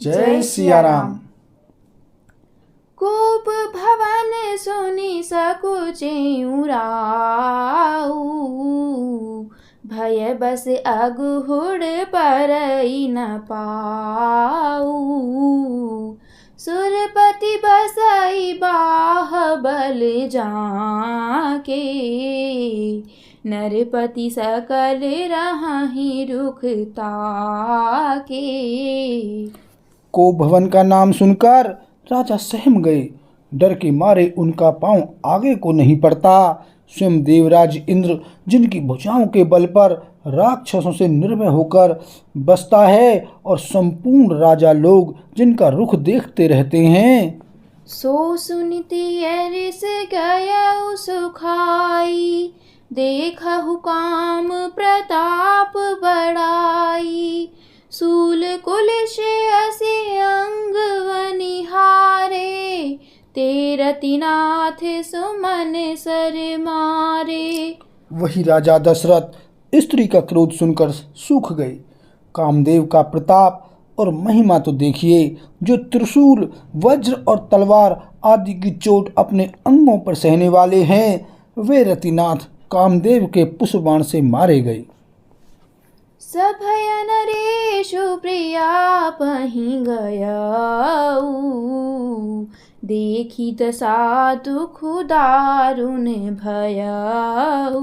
जय सिया राम। कोप भवन सुनि सकुचि उराऊ, भय बस अगुहुड़ परई न पाऊ। सुरपति बसई बाहबल जाके, नरपति सकल रहहि रुख ताके। को भवन का नाम सुनकर राजा सहम गए। डर के मारे उनका पांव आगे को नहीं पड़ता। स्वयं देवराज इंद्र, जिनकी भुजाओं के बल पर राक्षसों से निर्भय होकर बसता है, और संपूर्ण राजा लोग जिनका रुख देखते रहते हैं। सो सुनिति अरिस गयउ सुखाई, देखहु काम प्रताप बड़ाई। सूल कुलिश असि अंग वनिहारे, तेरतिनाथ सुमन सर मारे। वही राजा दशरथ स्त्री का क्रोध सुनकर सूख गए। कामदेव का प्रताप और महिमा तो देखिए, जो त्रिशूल, वज्र और तलवार आदि की चोट अपने अंगों पर सहने वाले हैं, वे रतिनाथ कामदेव के पुष्पबाण से मारे गए। सभय नरेशु प्रिया पहि गयउ, देखी दशा दुख दारुण भयउ।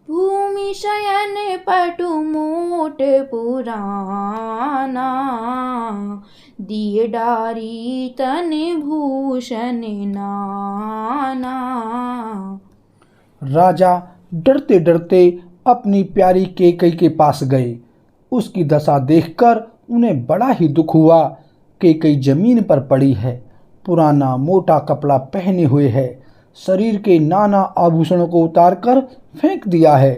भूमि शयन पटु मोट पुराना, दिए डारी तन भूषण नाना। राजा डरते डरते अपनी प्यारी केकई के पास गए। उसकी दशा देखकर उन्हें बड़ा ही दुख हुआ। केकई जमीन पर पड़ी है, पुराना मोटा कपड़ा पहने हुए है, शरीर के नाना आभूषणों को उतारकर फेंक दिया है।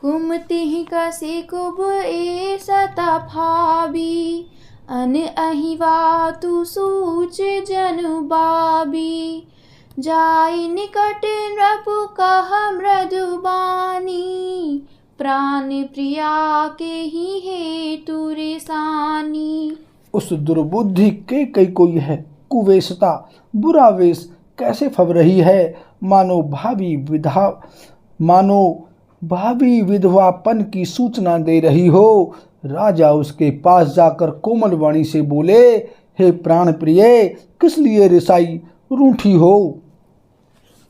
कुमति कसी कुब ए सता भाबी, अन अहिवा तु सूच जनु बाबी। जाई निकट नृपु कह मृदु बानी, प्राण प्रिया के ही हेतु रिसानी। उस दुर्बुद्धि केकई को यह कुवेशता, बुरा वेश कैसे फब रही है, मानो भावी विधवापन की सूचना दे रही हो। राजा उसके पास जाकर कोमल वाणी से बोले, हे प्राण प्रिय, किस लिए रिसाई रूठी हो?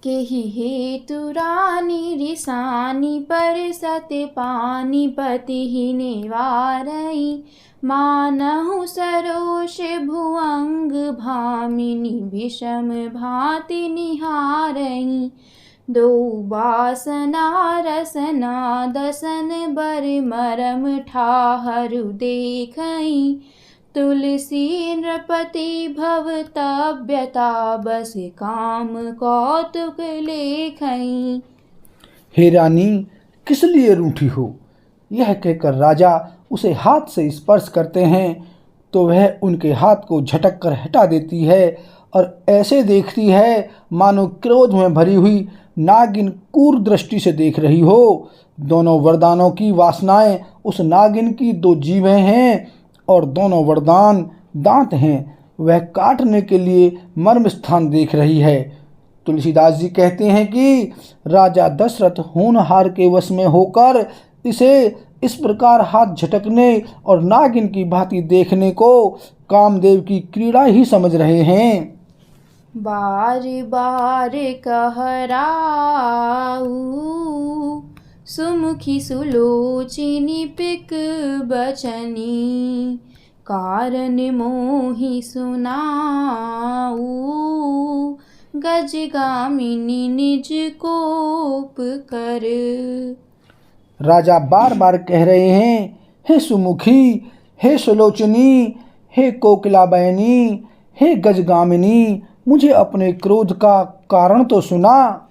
केहि हेतु रानी रिसानी, पर सत्य पानी पति ही निवारई। मानहु सरोष भुअंग भामिनी, विषम भांति निहारई। दो बासना रसना दसन बर, मरम ठाहरु देखई। तुलसी नृपति भव तव्यता, बस काम कौतुक लेखई। हे रानी, किस लिए रूठी हो? यह कहकर राजा उसे हाथ से स्पर्श करते हैं तो वह उनके हाथ को झटक कर हटा देती है, और ऐसे देखती है मानो क्रोध में भरी हुई नागिन क्रूर दृष्टि से देख रही हो। दोनों वरदानों की वासनाएं उस नागिन की दो जीभें हैं, और दोनों वरदान दांत हैं। वह काटने के लिए मर्म स्थान देख रही है। तुलसीदास जी कहते हैं कि राजा दशरथ होनहार के वश में होकर इसे इस प्रकार हाथ झटकने और नागिन की भांति देखने को कामदेव की क्रीड़ा ही समझ रहे हैं। बार बार कहराऊ, सुमुखी सुलोचिनी पिक बचनी। कारण मोहि सुनाऊ, गजगामिनी निज कोप कर। राजा बार बार कह रहे हैं, हे सुमुखी, हे सुलोचनी, हे कोकिलाबयनी, हे गजगामिनी, मुझे अपने क्रोध का कारण तो सुना।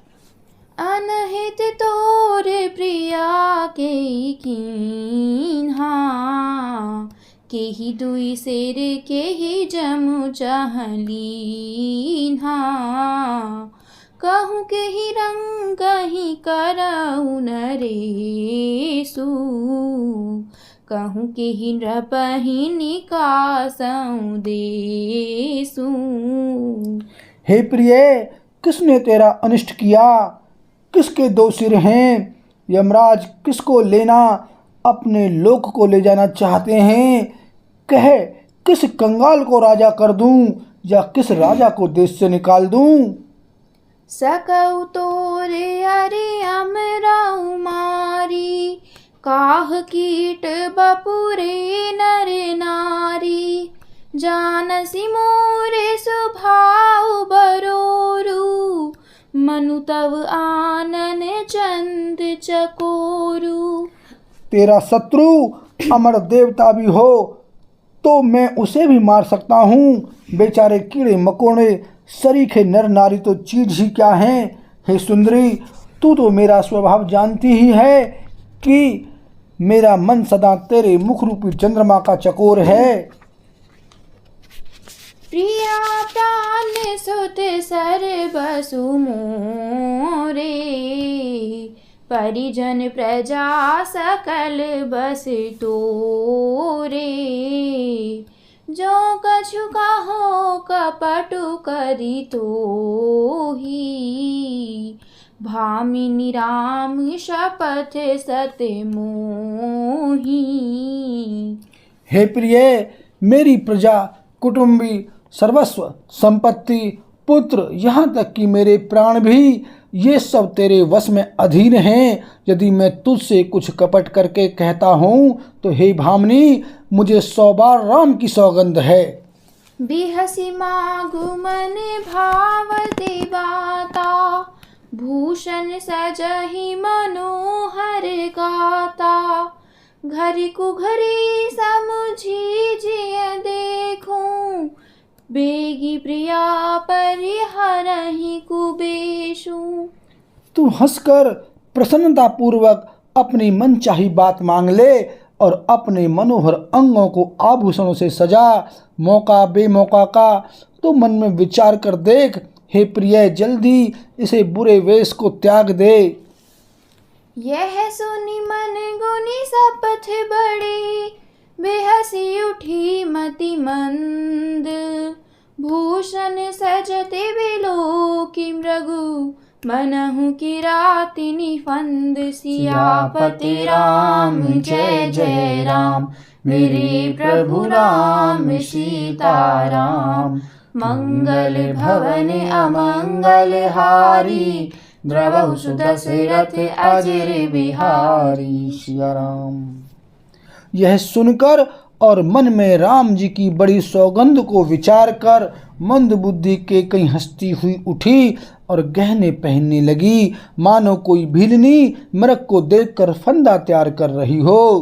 अनहित तोर प्रिया के कीन्हा, केहि दुई सिर केहि जमु चहलीन्हा। कहूँ केहि रंग कहीं करऊ नरेसु, कहूँ के ही नृपहि निकासऊँ देसु। हे प्रिय, किसने तेरा अनिष्ट किया? किसके दो सिर हैं? यमराज किसको लेना अपने लोक को ले जाना चाहते हैं? कह, किस कंगाल को राजा कर दूं या किस राजा को देश से निकाल दूं? सकऊ तोरे अरे अमराऊ मारी, काह कीट बपुरे नर नारी। जानसी मोरे सुभाऊ बरोरू, मनु तव आनन चंद चकोरू। तेरा शत्रु अमर देवता भी हो तो मैं उसे भी मार सकता हूँ। बेचारे कीड़े मकोड़े सरीखे नर नारी तो चीज ही क्या हैं। हे सुंदरी, तू तो मेरा स्वभाव जानती ही है कि मेरा मन सदा तेरे मुख रूपी चंद्रमा का चकोर है। प्रिया प्राण सुत सर्वसु मोरे, परिजन प्रजा सकल बस तोरे। जो कछु कहो कपटु करी तोही, भामिनी राम शपथ सत मोही। हे प्रिय, मेरी प्रजा, कुटुंबी, सर्वस्व, संपत्ति, पुत्र, यहाँ तक कि मेरे प्राण भी, ये सब तेरे वश में अधीन हैं। यदि मैं तुझसे कुछ कपट करके कहता हूँ तो हे भामिनी, मुझे 100 बार राम की सौगंध है। बिहसी मागु मन भावती बाता, भूषण सजहि मनोहर गाता। घरी कुघरी समुझी जिय देखूं, बेगी प्रिया परिहरहि कुबेशु। तू हंसकर प्रसन्नता पूर्वक अपनी मनचाही बात मांग ले और अपने मनोहर अंगों को आभूषणों से सजा। मौका बेमौका का तो मन में विचार कर देख। हे प्रिय, जल्दी इसे बुरे वेश को त्याग दे। यह सुनी मन गुनी शपथ बड़ी, बेहसी उठी मति मंद। भूषण सजते बिलोकी मृगु, मनहु किरातिनि फंद। सियापति राम जय जय राम, मेरे प्रभु राम सीताराम। मंगल भवन अमंगल हारी, द्रवहु सुदशरथ अजर बिहारी। सिया राम। यह सुनकर और मन में राम जी की बड़ी सौगंध को विचार कर मंद बुद्धि के कहीं हंसती हुई उठी और गहने पहनने लगी, मानो कोई भीलनी मृग को देखकर फंदा तैयार कर रही हो।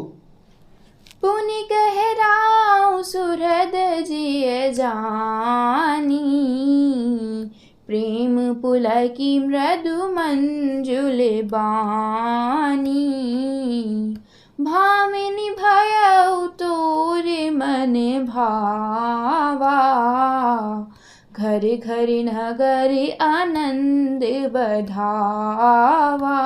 पुनि गहराऊ सुहृद जिय जानी, प्रेम पुलकी मृदु मंजुल बानी। भामिनी भयउ तोरे मन भावा, घर घर नगर आनंद बधावा।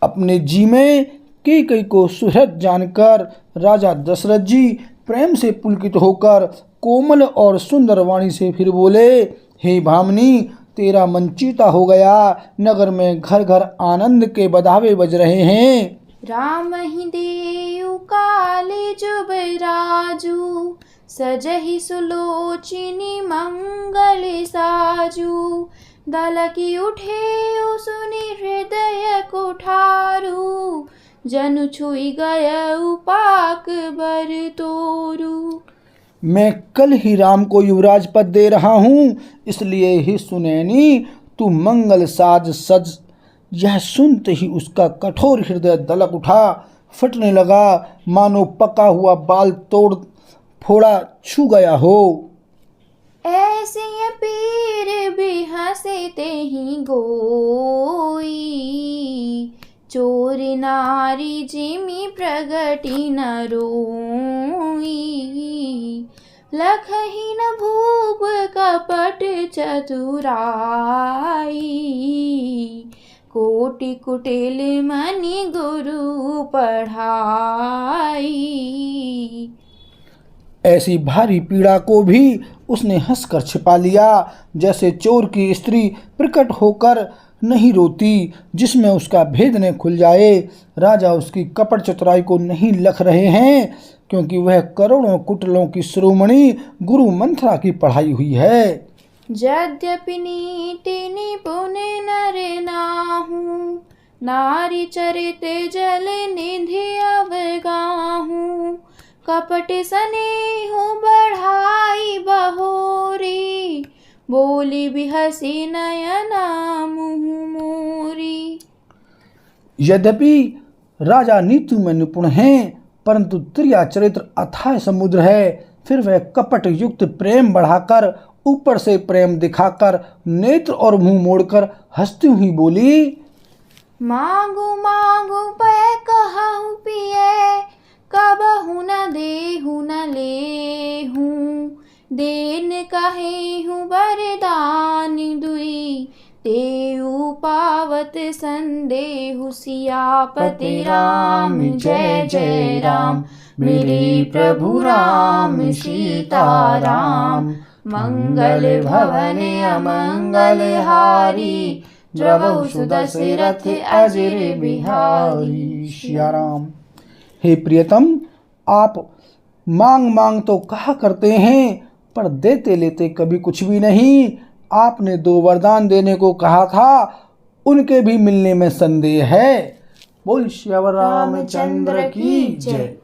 अपने जी में कैकेयी को सुहृद जानकर राजा दशरथ जी प्रेम से पुलकित होकर कोमल और सुंदर वाणी से फिर बोले, हे भामिनी, तेरा मन चीता हो गया। नगर में घर घर आनंद के बधावे बज रहे हैं। राम ही देउ काले जुबराजू, सजहि सुलोचिनी मंगल साजू। दलकी उठे सुनि हृदय कुठारू, जनु छुई गयउ पाक बर तोरू। मैं कल ही राम को युवराज पद दे रहा हूँ, इसलिए ही सुनैनी तू मंगल साज सज। यह सुनते ही उसका कठोर हृदय दलक उठा, फटने लगा, मानो पका हुआ बाल तोड़ फोड़ा छू गया हो। ऐसे पीर भी हंसे ते ही गोई, चोर नारी जिमि प्रगति न रोई। लखहीन भूप कपट चतुराई, कोटि कुटिल मनि गुरु पढ़ाई। ऐसी भारी पीड़ा को भी उसने हंसकर छिपा लिया, जैसे चोर की स्त्री प्रकट होकर नहीं रोती जिसमें उसका भेद न खुल जाए। राजा उसकी कपट चतुराई को नहीं लख रहे हैं, क्योंकि वह करोड़ों कुटिलों की शिरोमणि गुरु मंथरा की पढ़ाई हुई है। यद्यपि नीति निपुण नर नाहूँ, नारी चरित जल निधि अवगाहूँ। कपट स्नेहु बढ़ाई बहोरी, बोली बिहसी नयना मुँह मोरी। यद्यपि राजा नीति में निपुण हैं, परंतु त्रिया चरित्र अथाह समुद्र है। फिर वह कपट युक्त प्रेम बढ़ाकर, ऊपर से प्रेम दिखाकर, नेत्र और मुंह मोड़कर हंसती हुई बोली, मांगू मांगू पै कहूँ पिए, कबहु न देहु न लेहूँ। देन कहेहु वरदान दुई, तेऊ पावत संदेहु सियापति राम। जय जय राम, मेरे प्रभु राम सीताराम। मंगल भवन अमंगल हारी, द्रवहु सुदशरथ अजर बिहारी। सिया राम। हे प्रियतम, आप मांग मांग तो कहा करते हैं, पर देते लेते कभी कुछ भी नहीं। आपने 2 वरदान देने को कहा था, उनके भी मिलने में संदेह है। बोल श्याम रामचंद्र की जय।